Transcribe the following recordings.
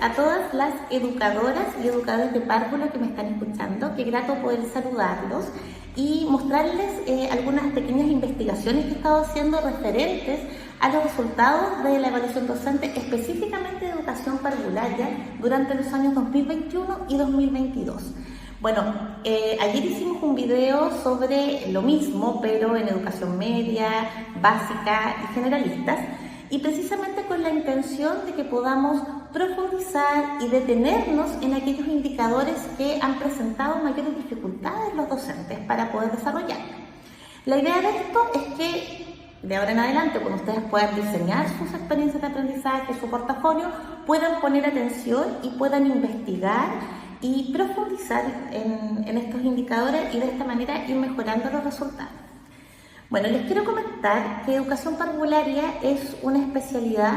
a todas las educadoras y educadores de párvulo que me están escuchando. Qué grato poder saludarlos y mostrarles algunas pequeñas investigaciones que he estado haciendo referentes a los resultados de la evaluación docente, específicamente de educación parvularia, durante los años 2021 y 2022. Bueno, ayer hicimos un video sobre lo mismo, pero en educación media, básica y generalistas, y precisamente con la intención de que podamos profundizar y detenernos en aquellos indicadores que han presentado mayores dificultades los docentes para poder desarrollar. La idea de esto es que de ahora en adelante, cuando ustedes puedan diseñar sus experiencias de aprendizaje, su portafolio, puedan poner atención y puedan investigar y profundizar en estos indicadores y de esta manera ir mejorando los resultados. Bueno, les quiero comentar que educación parvularia es una especialidad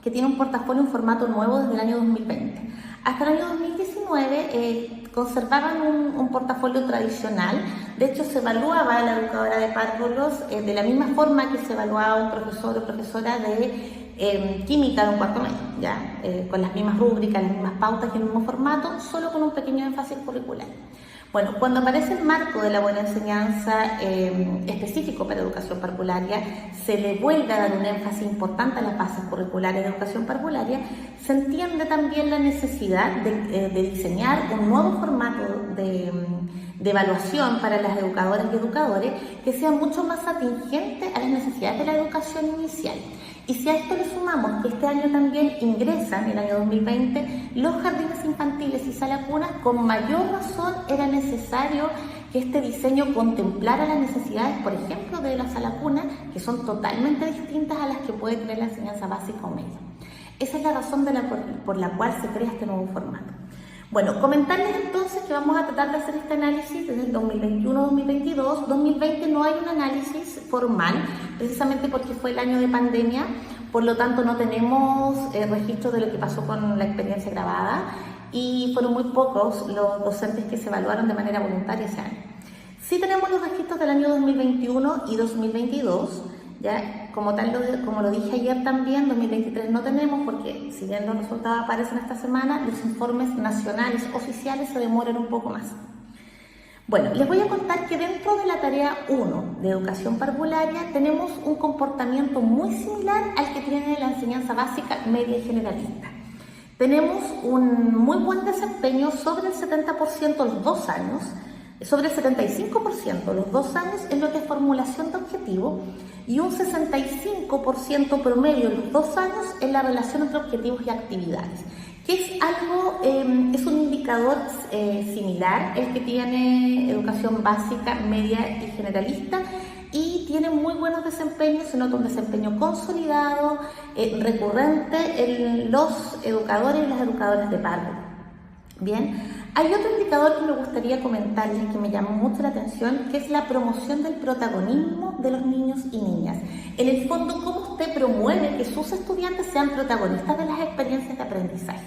que tiene un portafolio en formato nuevo desde el año 2020. Hasta el año 2019 conservaban un portafolio tradicional. De hecho, se evaluaba a la educadora de párvulos de la misma forma que se evaluaba un profesor o profesora de química de un cuarto medio, con las mismas rúbricas, las mismas pautas y el mismo formato, solo con un pequeño énfasis curricular. Bueno, cuando aparece el marco de la buena enseñanza específico para educación parvularia, se le vuelve a dar un énfasis importante a las bases curriculares de educación parvularia, se entiende también la necesidad de diseñar un nuevo formato de evaluación para las educadoras y educadores que sea mucho más atingente a las necesidades de la educación inicial. Y si a esto le sumamos que este año también ingresan, el año 2020, los jardines infantiles y sala cunas, con mayor razón era necesario que este diseño contemplara las necesidades, por ejemplo, de la sala cuna, que son totalmente distintas a las que puede tener la enseñanza básica o media. Esa es la razón por la cual se crea este nuevo formato. Bueno, comentarles entonces que vamos a tratar de hacer este análisis desde el 2021-2022. 2020 no hay un análisis formal, precisamente porque fue el año de pandemia, por lo tanto no tenemos registro de lo que pasó con la experiencia grabada y fueron muy pocos los docentes que se evaluaron de manera voluntaria ese año. Sí tenemos los registros del año 2021 y 2022, ya como lo dije ayer también, 2023 no tenemos porque si bien los resultados aparecen esta semana, los informes nacionales oficiales se demoran un poco más. Bueno, les voy a contar que dentro de la tarea 1 de educación parvularia tenemos un comportamiento muy similar al que tiene la enseñanza básica, media y generalista. Tenemos un muy buen desempeño sobre el 70% los 2 años, sobre el 75% los 2 años en lo que es formulación de objetivos y un 65% promedio los 2 años en la relación entre objetivos y actividades, que es algo, es un indicador similar el que tiene educación básica, media y generalista, y tiene muy buenos desempeños. Se nota un desempeño consolidado, recurrente en los educadores y las educadoras de párvulo. Bien, hay otro indicador que me gustaría comentarles que me llamó mucho la atención, que es la promoción del protagonismo de los niños y niñas. En el fondo, cómo usted promueve que sus estudiantes sean protagonistas de las experiencias de aprendizaje.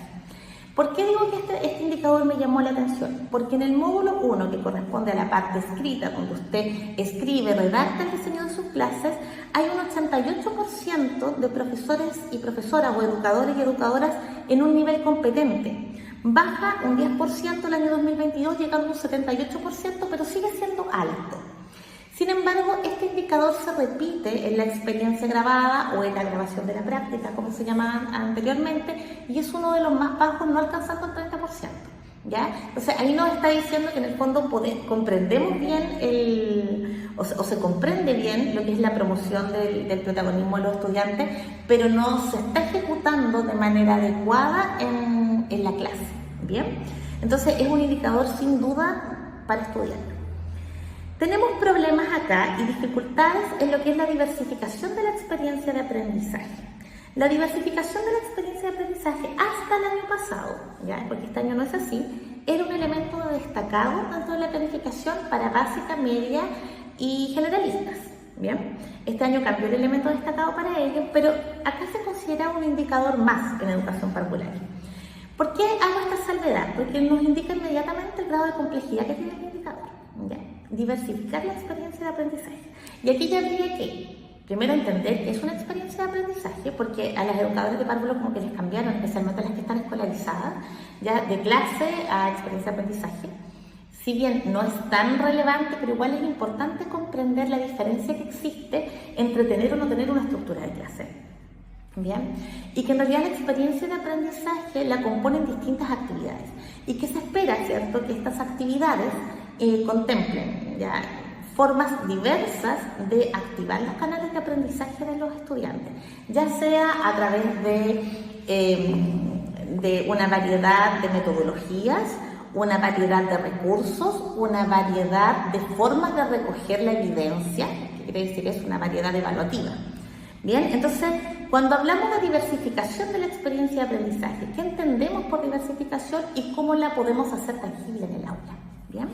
¿Por qué digo que este indicador me llamó la atención? Porque en el módulo 1, que corresponde a la parte escrita, cuando usted escribe, redacta el diseño de sus clases, hay un 88% de profesores y profesoras o educadores y educadoras en un nivel competente. Baja un 10% el año 2022, llegando a un 78%, pero sigue siendo alto. Sin embargo, este indicador se repite en la experiencia grabada o en la grabación de la práctica, como se llamaba anteriormente, y es uno de los más bajos, no alcanzando el 30%. ¿Ya? Entonces, ahí nos está diciendo que en el fondo comprendemos bien o se comprende bien lo que es la promoción del protagonismo de los estudiantes, pero no se está ejecutando de manera adecuada en la clase. ¿Bien? Entonces, es un indicador sin duda para estudiar. Tenemos problemas acá y dificultades en lo que es la diversificación de la experiencia de aprendizaje. La diversificación de la experiencia de aprendizaje hasta el año pasado, ¿ya? Porque este año no es así, era un elemento destacado dentro de la planificación para básica, media y generalistas. ¿Bien? Este año cambió el elemento destacado para ellos, pero acá se considera un indicador más en educación parvularia. ¿Por qué hago esta salvedad? Porque nos indica inmediatamente el grado de complejidad que tiene el indicador. ¿Ya? Diversificar la experiencia de aprendizaje. Y aquí ya habría que Primero entender que es una experiencia de aprendizaje, porque a las educadoras de párvulo como que les cambiaron, especialmente a las que están escolarizadas, ya de clase a experiencia de aprendizaje. Si bien no es tan relevante, pero igual es importante comprender la diferencia que existe entre tener o no tener una estructura de clase. Bien, y que en realidad la experiencia de aprendizaje la componen distintas actividades y que se espera, ¿cierto?, que estas actividades contemplen ya formas diversas de activar los canales de aprendizaje de los estudiantes, ya sea a través de una variedad de metodologías, una variedad de recursos, una variedad de formas de recoger la evidencia, que quiere decir que es una variedad evaluativa. Bien, entonces, cuando hablamos de diversificación de la experiencia de aprendizaje, ¿qué entendemos por diversificación y cómo la podemos hacer tangible en el aula? Bien,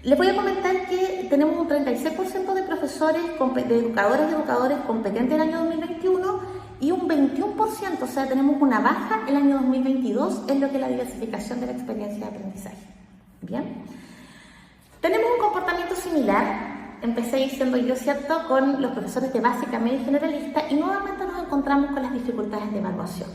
les voy a comentar que tenemos un 36% de profesores, de educadoras y educadores competentes el año 2021 y un 21%, o sea, tenemos una baja el año 2022 en lo que es la diversificación de la experiencia de aprendizaje. Bien, tenemos un comportamiento similar. Empecé diciendo yo, ¿cierto?, con los profesores de básica, media y generalista, y nuevamente nos encontramos con las dificultades de evaluación.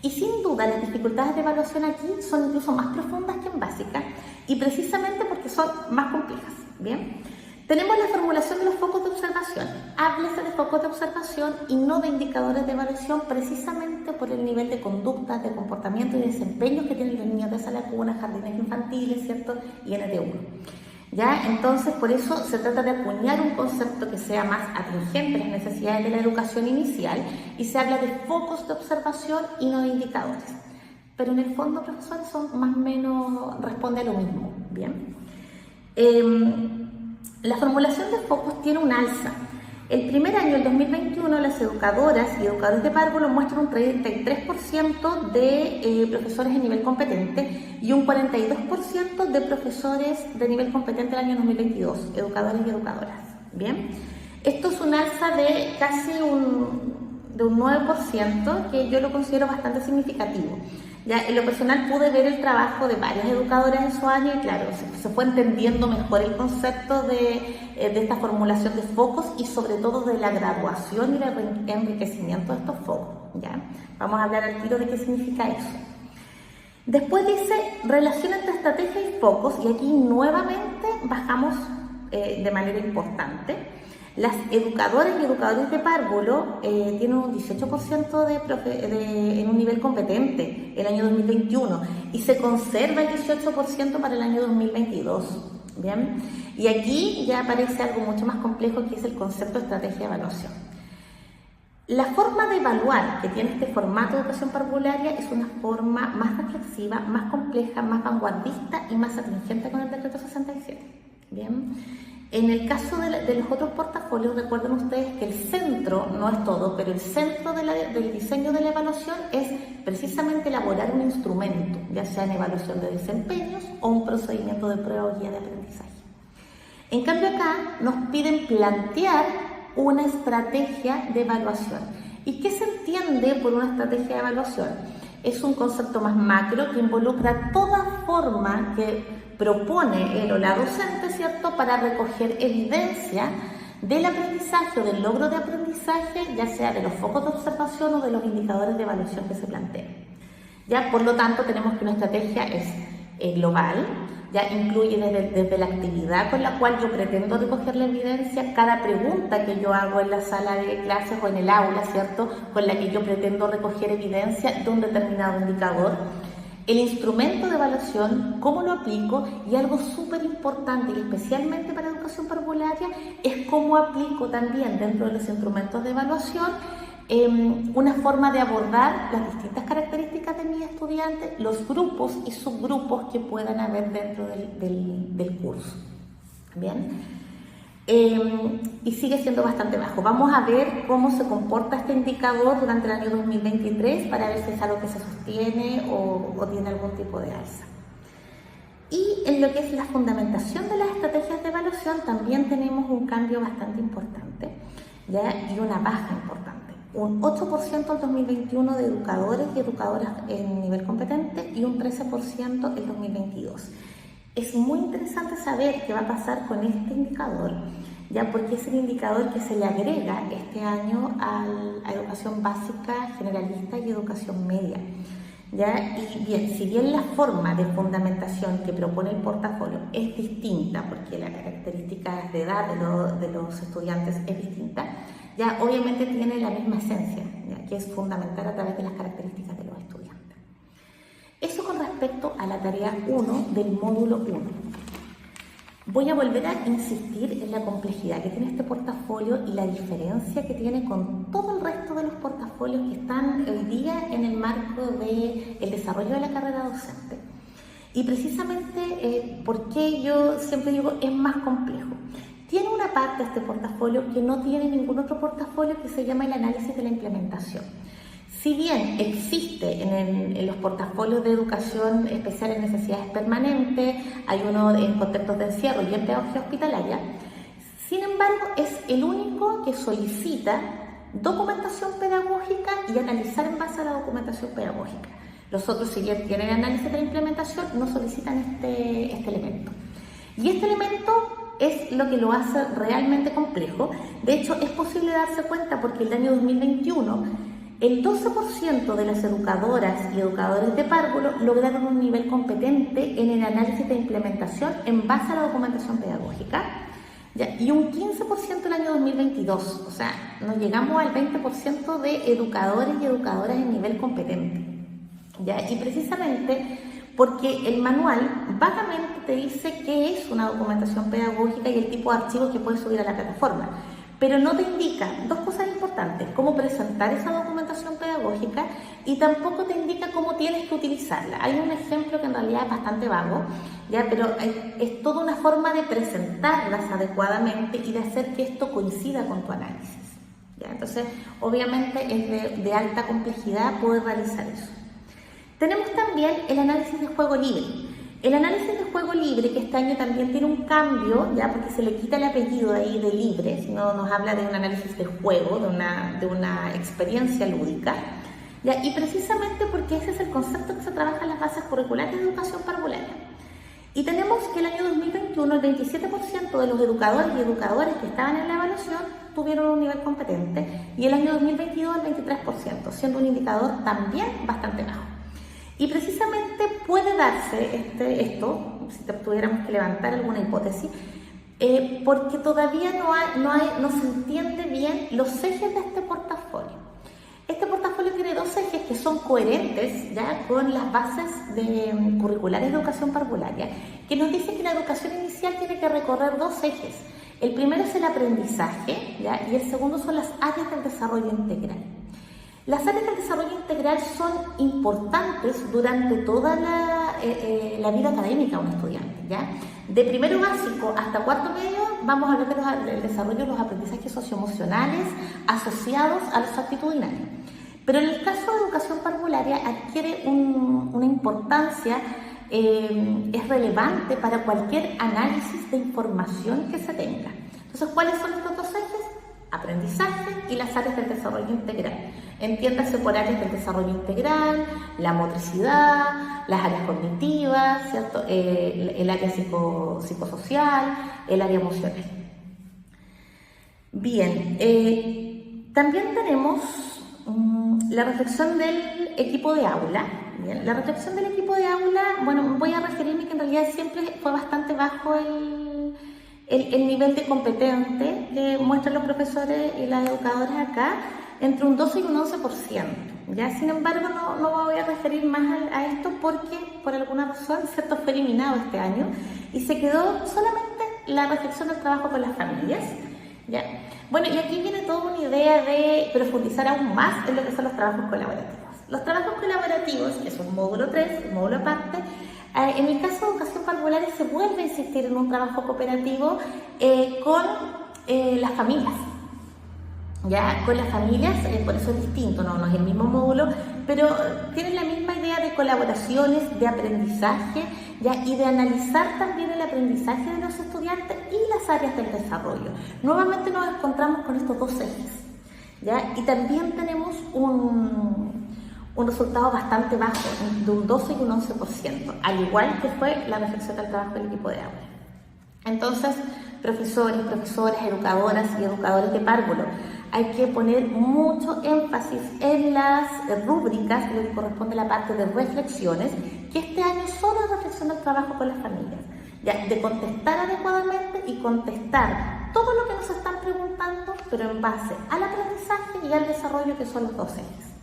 Y sin duda las dificultades de evaluación aquí son incluso más profundas que en básica, y precisamente porque son más complejas. Bien, tenemos la formulación de los focos de observación. Háblese de focos de observación y no de indicadores de evaluación, precisamente por el nivel de conducta, de comportamiento y de desempeño que tienen los niños de sala cuna, jardines infantiles, ¿cierto?, y NT1. ¿Ya? Entonces, por eso se trata de acuñar un concepto que sea más atingente a las necesidades de la educación inicial y se habla de focos de observación y no de indicadores. Pero en el fondo, profesores, son más o menos, responde a lo mismo. ¿Bien? La formulación de focos tiene un alza. El primer año, el 2021, las educadoras y educadores de párvulo muestran un 33% de profesores de nivel competente y un 42% de profesores de nivel competente el año 2022, educadores y educadoras. Bien, esto es un alza de casi un 9%, que yo lo considero bastante significativo. Ya, en lo personal pude ver el trabajo de varias educadoras en su año y claro, se fue entendiendo mejor el concepto de esta formulación de focos y sobre todo de la graduación y el enriquecimiento de estos focos. ¿Ya? Vamos a hablar al tiro de qué significa eso. Después dice relación entre estrategia y focos, y aquí nuevamente bajamos de manera importante. Las educadoras y educadores de párvulo tienen un 18% en un nivel competente el año 2021 y se conserva el 18% para el año 2022. ¿Bien? Y aquí ya aparece algo mucho más complejo, que es el concepto de estrategia de evaluación. La forma de evaluar que tiene este formato de educación parvularia es una forma más reflexiva, más compleja, más vanguardista y más atingente con el decreto 67. ¿Bien? En el caso de los otros portafolios, recuerden ustedes que el centro, no es todo, pero el centro del diseño de la evaluación es precisamente elaborar un instrumento, ya sea en evaluación de desempeños o un procedimiento de prueba o guía de aprendizaje. En cambio acá nos piden plantear una estrategia de evaluación. ¿Y qué se entiende por una estrategia de evaluación? Es un concepto más macro que involucra toda forma que propone el o la docente, ¿cierto?, para recoger evidencia del aprendizaje o del logro de aprendizaje, ya sea de los focos de observación o de los indicadores de evaluación que se planteen. Ya, por lo tanto, tenemos que una estrategia es global, ya incluye desde la actividad con la cual yo pretendo recoger la evidencia, cada pregunta que yo hago en la sala de clases o en el aula, ¿cierto?, con la que yo pretendo recoger evidencia de un determinado indicador, el instrumento de evaluación, cómo lo aplico, y algo súper importante y especialmente para educación parvularia es cómo aplico también dentro de los instrumentos de evaluación una forma de abordar las distintas características de mis estudiantes, los grupos y subgrupos que puedan haber dentro del curso. Bien. Y sigue siendo bastante bajo. Vamos a ver cómo se comporta este indicador durante el año 2023 para ver si es algo que se sostiene o tiene algún tipo de alza. Y en lo que es la fundamentación de las estrategias de evaluación también tenemos un cambio bastante importante, ¿ya? Y una baja importante. Un 8% en 2021 de educadores y educadoras en nivel competente y un 13% en 2022. Es muy interesante saber qué va a pasar con este indicador, ya porque es el indicador que se le agrega este año a educación básica, generalista y educación media. ¿Ya? Y bien, si bien la forma de fundamentación que propone el portafolio es distinta, porque la característica de edad de los estudiantes es distinta, ya obviamente tiene la misma esencia, ¿ya? Que es fundamentar a través de las características de los estudiantes. Eso con respecto a la tarea 1 del módulo 1. Voy a volver a insistir en la complejidad que tiene este portafolio y la diferencia que tiene con todo el resto de los portafolios que están hoy día en el marco del desarrollo de la carrera docente. Y precisamente, ¿por qué yo siempre digo es más complejo? Tiene una parte de este portafolio que no tiene ningún otro portafolio, que se llama el análisis de la implementación. Si bien existe en los portafolios de educación especial en necesidades permanentes, hay uno en contextos de encierro y en pedagogía hospitalaria, sin embargo es el único que solicita documentación pedagógica y analizar en base a la documentación pedagógica. Los otros, si bien tienen análisis de la implementación, no solicitan este elemento. Y este elemento es lo que lo hace realmente complejo. De hecho, es posible darse cuenta porque el año 2021 el 12% de las educadoras y educadores de párvulo lograron un nivel competente en el análisis de implementación en base a la documentación pedagógica, ¿ya? Y un 15% el año 2022, o sea, nos llegamos al 20% de educadores y educadoras en nivel competente, ¿ya? Y precisamente porque el manual vagamente te dice qué es una documentación pedagógica y el tipo de archivos que puedes subir a la plataforma, pero no te indica dos cosas importantes: cómo presentar esa documentación pedagógica, y tampoco te indica cómo tienes que utilizarla. Hay un ejemplo que en realidad es bastante vago, ¿ya? Pero es toda una forma de presentarlas adecuadamente y de hacer que esto coincida con tu análisis, ¿ya? Entonces, obviamente es de alta complejidad poder realizar eso. Tenemos también el análisis de juego libre. El análisis de juego libre, que este año también tiene un cambio, ya porque se le quita el apellido ahí de libre, sino nos habla de un análisis de juego, de una experiencia lúdica, ¿ya? Y precisamente porque ese es el concepto que se trabaja en las bases curriculares de educación parvularia. Y tenemos que el año 2021 el 27% de los educadores y educadoras que estaban en la evaluación tuvieron un nivel competente, y el año 2022 el 23%, siendo un indicador también bastante bajo. Y precisamente puede darse esto, si tuviéramos que levantar alguna hipótesis, porque todavía no se entiende bien los ejes de este portafolio. Este portafolio tiene dos ejes que son coherentes ya con las bases curriculares de educación parvularia, que nos dice que la educación inicial tiene que recorrer dos ejes. El primero es el aprendizaje, ¿ya? Y el segundo son las áreas del desarrollo integral. Las áreas del desarrollo integral son importantes durante toda la vida académica de un estudiante, ¿ya? De primero básico hasta cuarto medio vamos a hablar del desarrollo de los aprendizajes socioemocionales asociados a los actitudinales. Pero en el caso de educación parvularia adquiere una importancia, es relevante para cualquier análisis de información que se tenga. Entonces, ¿cuáles son estos dos ejes? Aprendizaje y las áreas del desarrollo integral. Entiéndase por áreas del desarrollo integral, la motricidad, las áreas cognitivas, ¿cierto? El área psicosocial, el área emocional. Bien, también tenemos la reflexión del equipo de aula. Bien, la reflexión del equipo de aula, bueno, voy a referirme que en realidad siempre fue bastante bajo el nivel de competente que muestran los profesores y las educadoras acá, entre un 12 y un 11%. ¿Ya? Sin embargo, no voy a referir más a esto porque por alguna razón, ¿cierto?, fue eliminado este año y se quedó solamente la reflexión del trabajo con las familias. ¿Ya? Bueno, y aquí viene toda una idea de profundizar aún más en lo que son los trabajos colaborativos. Los trabajos colaborativos, que es un módulo 3, un módulo aparte. En el caso de educación parvularia se vuelve a insistir en un trabajo cooperativo con las familias. Ya, con las familias, por eso es distinto, no es el mismo módulo, pero tienen la misma idea de colaboraciones, de aprendizaje, ya, y de analizar también el aprendizaje de los estudiantes y las áreas del desarrollo. Nuevamente nos encontramos con estos dos ejes, ya, y también tenemos un resultado bastante bajo, de un 12 y un 11%, al igual que fue la reflexión del trabajo del equipo de aula. Entonces, profesores, profesoras, educadoras y educadores de párvulo, hay que poner mucho énfasis en las rúbricas, lo que corresponde a la parte de reflexiones, que este año solo reflexión del trabajo con las familias, ya, de contestar adecuadamente y contestar todo lo que nos están preguntando, pero en base al aprendizaje y al desarrollo, que son los dos ejes.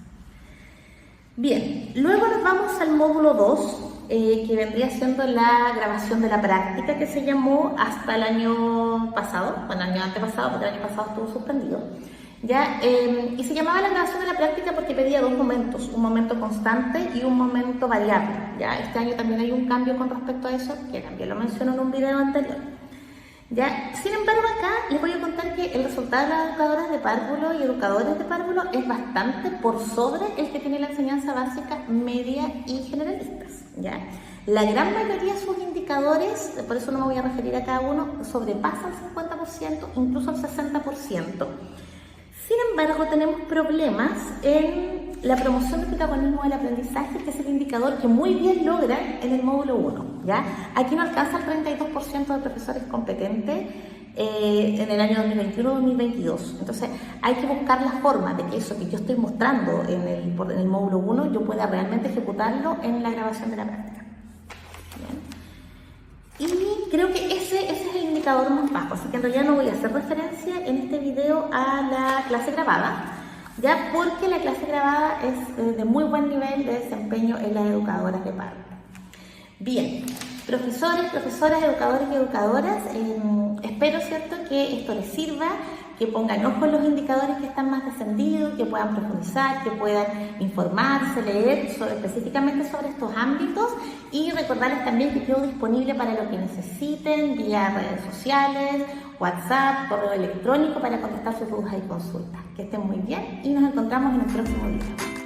Bien, luego nos vamos al módulo 2, que vendría siendo la grabación de la práctica, que se llamó hasta el año pasado, bueno, el año antepasado, porque el año pasado estuvo suspendido, ¿ya? Y se llamaba la grabación de la práctica porque pedía dos momentos, un momento constante y un momento variable, ¿ya? Este año también hay un cambio con respecto a eso, que también lo menciono en un video anterior. ¿Ya? Sin embargo, acá les voy a contar que el resultado de las educadoras de párvulo y educadores de párvulo es bastante por sobre el que tiene la enseñanza básica, media y generalistas, ¿ya? La gran mayoría de sus indicadores, por eso no me voy a referir a cada uno, sobrepasa el 50%, incluso el 60%. Sin embargo, tenemos problemas en la promoción del protagonismo del aprendizaje, que es el indicador que muy bien logra en el módulo 1, ¿ya? Aquí no alcanza el 32% de profesores competentes en el año 2021-2022. Entonces, hay que buscar la forma de que eso que yo estoy mostrando en el módulo 1, yo pueda realmente ejecutarlo en la grabación de la práctica. Bien. Y creo que ese es el indicador más bajo, así que en realidad no voy a hacer referencia en este video a la clase grabada, ya, porque la clase grabada es de muy buen nivel de desempeño en las educadoras de párvulo. Bien, profesores, profesoras, educadores y educadoras, espero, ¿cierto?, que esto les sirva, que pongan ojo en los indicadores que están más descendidos, que puedan profundizar, que puedan informarse, leer específicamente sobre estos ámbitos, y recordarles también que quedo disponible para lo que necesiten, vía redes sociales, WhatsApp, correo electrónico, para contestar sus dudas y consultas. Que estén muy bien y nos encontramos en el próximo video.